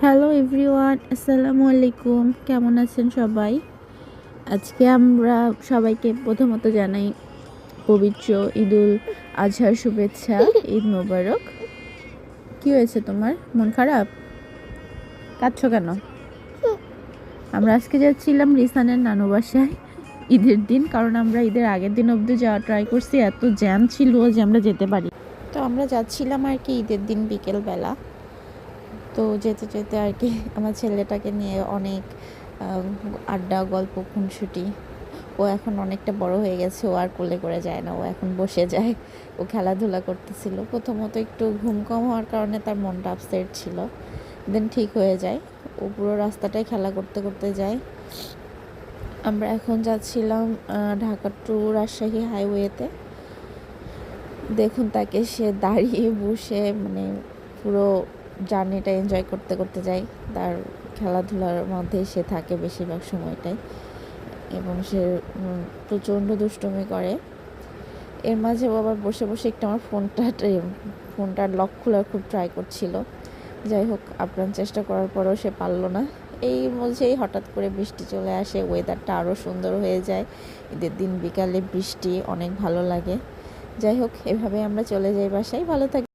Hello everyone, আসসালামু আলাইকুম। কেমন আছেন সবাই? আজকে আমরা সবাইকে প্রথমত জানাই পবিত্র ঈদুল আজহার শুভেচ্ছা। ঈদ মোবারক। কি হয়েছে তোমার? মন খারাপ? কাঁদছো কেন? আমরা আজকে যাচ্ছিলাম রিসানের নানু বাসায় ঈদের দিন, কারণ আমরা ঈদের আগের দিন অবধি যাওয়া ট্রাই করছি, এত জ্যাম ছিল যে আমরা যেতে পারি। তো আমরা যাচ্ছিলাম আর কি ঈদের দিন বিকেলবেলা। তো যেতে যেতে আর কি আমার ছেলেটাকে নিয়ে অনেক আড্ডা, গল্প, খুনসুটি। ও এখন অনেকটা বড় হয়ে গেছে, ও আর কোলে করে যায় না, ও এখন বসে যায়। ও খেলাধুলা করতেছিল। প্রথমত একটু ঘুম কম হওয়ার কারণে তার মনটা আপসেট ছিল, দেন ঠিক হয়ে যায়। ও পুরো রাস্তাটাই খেলা করতে করতে যায়। আমরা এখন যাচ্ছিলাম ঢাকা টু রাজশাহী হাইওয়েতে। দেখুন তাকে, সে দাঁড়িয়ে বসে মানে পুরো জার্নিটা এনজয় করতে করতে যায়। তার খেলাধুলার মধ্যেই সে থাকে বেশিরভাগ সময়টাই, এবং সে প্রচণ্ড দুষ্টুমি করে। এর মাঝেও আবার বসে বসে একটু আমার ফোনটার লক খোলার খুব ট্রাই করছিল। যাই হোক, আপ্রাণ চেষ্টা করার পরেও সে পারল না। এই মধ্যেই হঠাৎ করে বৃষ্টি চলে আসে, ওয়েদারটা আরও সুন্দর হয়ে যায়। ঈদের দিন বিকালে বৃষ্টি অনেক ভালো লাগে। যাই হোক, এভাবে আমরা চলে যাই বাসায়। ভালো থাকি।